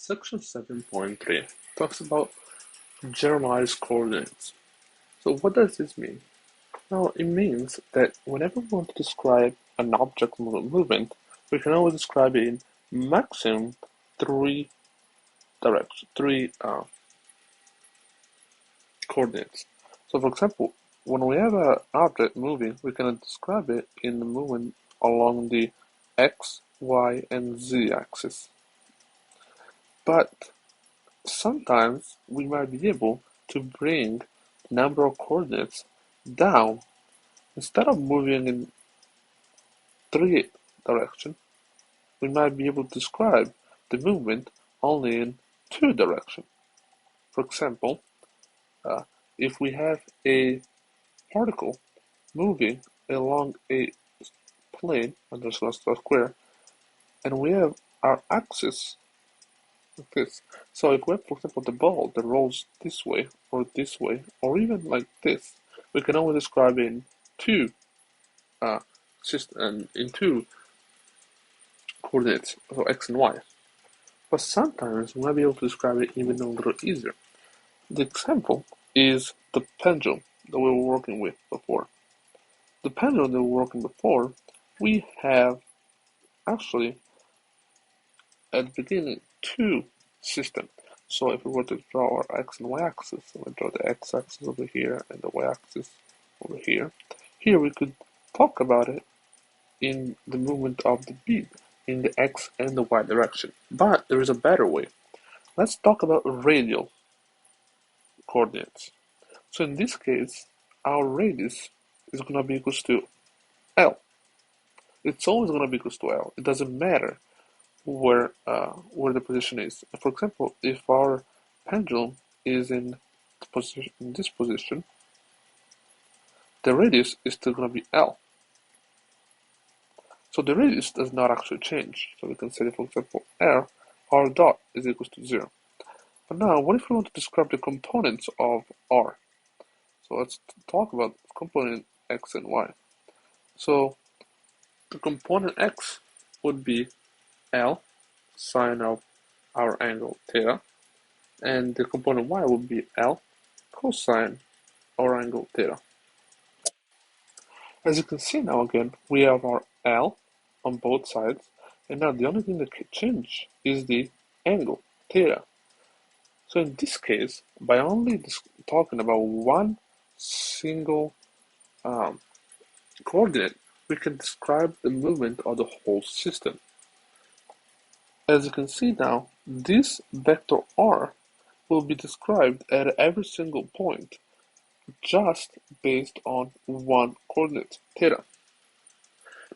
Section 7.3 talks about generalized coordinates. So what does this mean? Now, it means that whenever we want to describe an object movement, we can always describe it in maximum three coordinates. So for example, when we have an object moving, we can describe it in the movement along the x, y, and z axis. But sometimes we might be able to bring the number of coordinates down. Instead of moving in three directions, we might be able to describe the movement only in two directions. For example, if we have a particle moving along a plane under a square, and we have our axis like this. So if we have, for example, the ball that rolls this way, or even like this, we can always describe it in two coordinates, so x and y. But sometimes we might be able to describe it even a little easier. The example is the pendulum that we were working with before. The pendulum that we were working before, we have actually at the beginning two systems. So if we were to draw our x and y axis, so we draw the x axis over here and the y axis over here. Here we could talk about it in the movement of the bead in the x and the y direction. But there is a better way. Let's talk about radial coordinates. So in this case, our radius is going to be equals to L. It's always going to be equals to L. It doesn't matter where the position is. For example, if our pendulum is in this position, the radius is still going to be L. So the radius does not actually change. So we can say, for example, R dot is equals to 0. But now, what if we want to describe the components of R? So let's talk about component x and y. So the component x would be L sine of our angle theta, and the component y would be L cosine our angle theta. As you can see now again, we have our L on both sides, and now the only thing that could change is the angle theta. So in this case, by only talking about one single coordinate, we can describe the movement of the whole system. As you can see now, this vector r will be described at every single point just based on one coordinate, theta.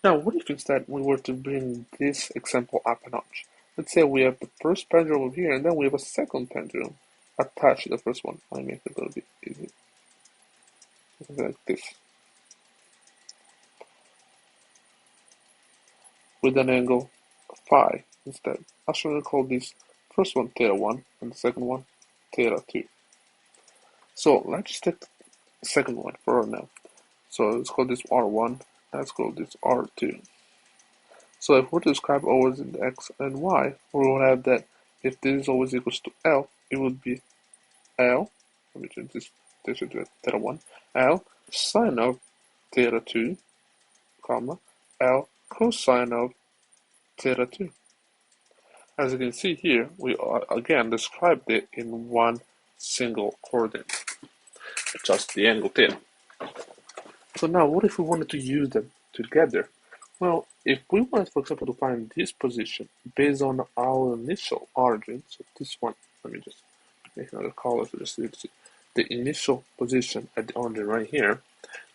Now, what if instead we were to bring this example up a notch? Let's say we have the first pendulum over here, and then we have a second pendulum attached to the first one. I'll make it a little bit easy. Like this. With an angle phi instead. I should call this first one theta 1 and the second one theta 2. So let's just take the second one for right now. So let's call this R1, let's call this R2. So if we're to describe always in the x and y, we will have that if this is always equals to L, it would be L, let me change this to theta 1, L sine of theta 2, comma, L cosine of theta 2. As you can see here, we again described it in one single coordinate, just the angle theta. So now, what if we wanted to use them together? Well, if we wanted, for example, to find this position based on our initial origin, so this one, let me just make another color so just so you can see the initial position at the origin right here,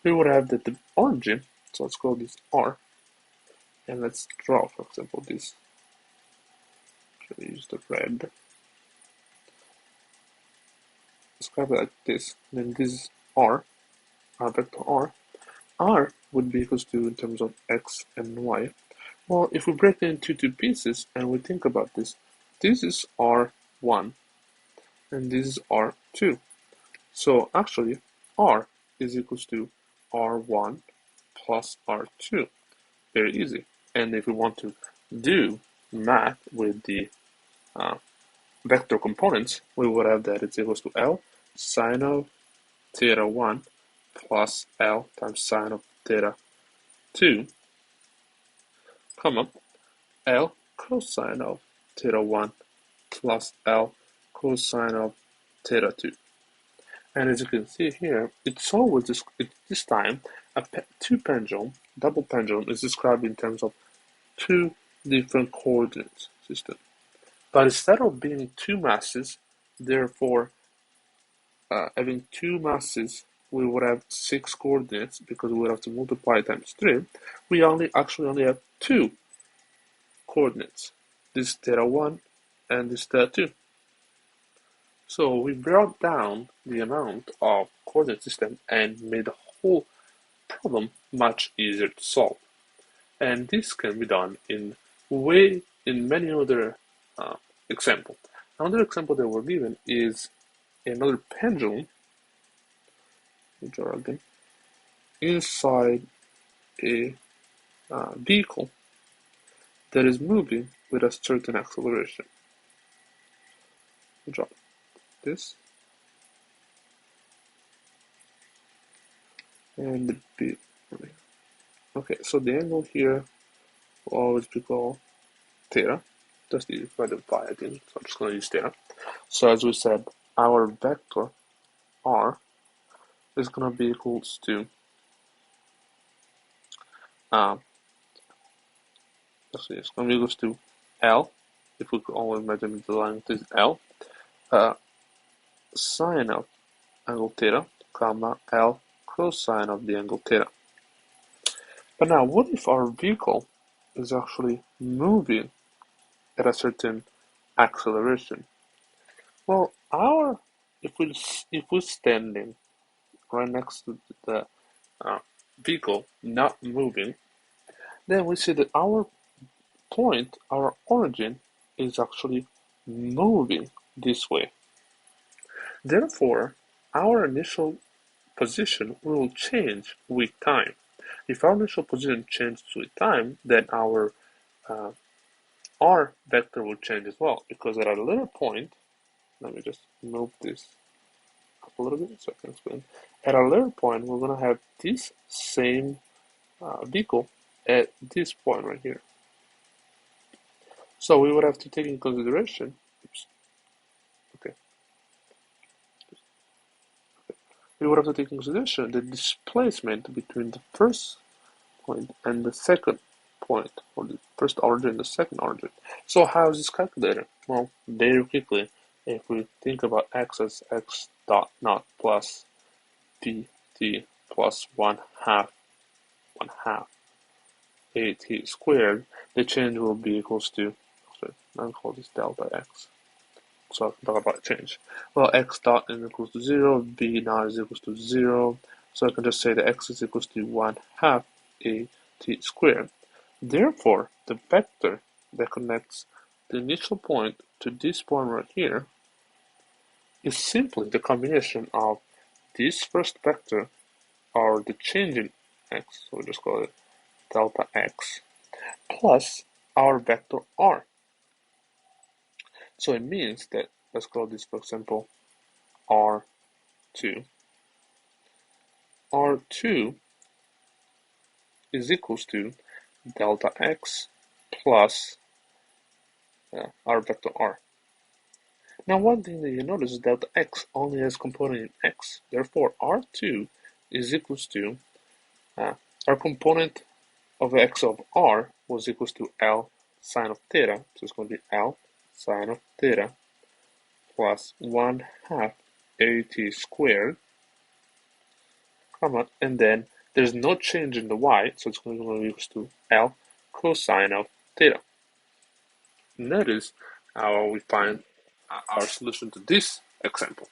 we would have that the origin, so let's call this R, and let's draw, for example, this. Use the red. Describe it like this. Then this is R, our vector R. R would be equals to in terms of x and y. Well, if we break it into two pieces and we think about this is R1 and this is R2. So actually, R is equals to R1 plus R2. Very easy. And if we want to do math with the vector components, we would have that it's equals to L sine of theta 1 plus L times sine of theta 2, comma, L cosine of theta 1 plus L cosine of theta 2. And as you can see here, it's always this time double pendulum is described in terms of two different coordinate systems. But instead of being two masses, therefore having two masses, we would have 6 coordinates because we would have to multiply times 3. We actually only have 2 coordinates. This theta 1 and this theta 2. So we brought down the amount of coordinate system and made the whole problem much easier to solve. And this can be done in many other examples. Another example that we're given is another pendulum inside a vehicle that is moving with a certain acceleration. Drop this and the B. Okay, so the angle here will always be called theta. Just divided by again, so I'm just going to use theta. So as we said, our vector r is going to be equals to it's going to be equals to L, if we could only imagine the length is L, sine of angle theta, comma L cosine of the angle theta. But now, what if our vehicle is actually moving at a certain acceleration? Well, if we're standing right next to the vehicle, not moving, then we see that our origin, is actually moving this way. Therefore, our initial position will change with time. If our initial position changes with time, then our r vector will change as well, because at a later point, let me just move this up a little bit so I can explain. At a later point, we're going to have this same vehicle at this point right here. So we would have to take in consideration, the displacement between the first point and the second point, or the first origin and the second origin. So how is this calculated? Well, very quickly, if we think about x as x dot naught plus pt plus 1/2 at squared, the change will be equals to, I'll call this delta x. So I can talk about change. Well, x dot is equals to 0, b naught is equals to 0. So I can just say that x is equals to 1/2 at squared. Therefore, the vector that connects the initial point to this point right here is simply the combination of this first vector, or the change in x, so we'll just call it delta x, plus our vector r. So it means that, let's call this, for example, R2. R2 is equals to delta x plus our vector r. Now, one thing that you notice is delta x only has component in x. Therefore, R2 is equals to our component of x of r was equals to L sine of theta. So it's going to be L sine of theta plus 1/2 at squared, comma, and then there's no change in the y, so it's going to be equals to L cosine of theta. And that is how we find our solution to this example.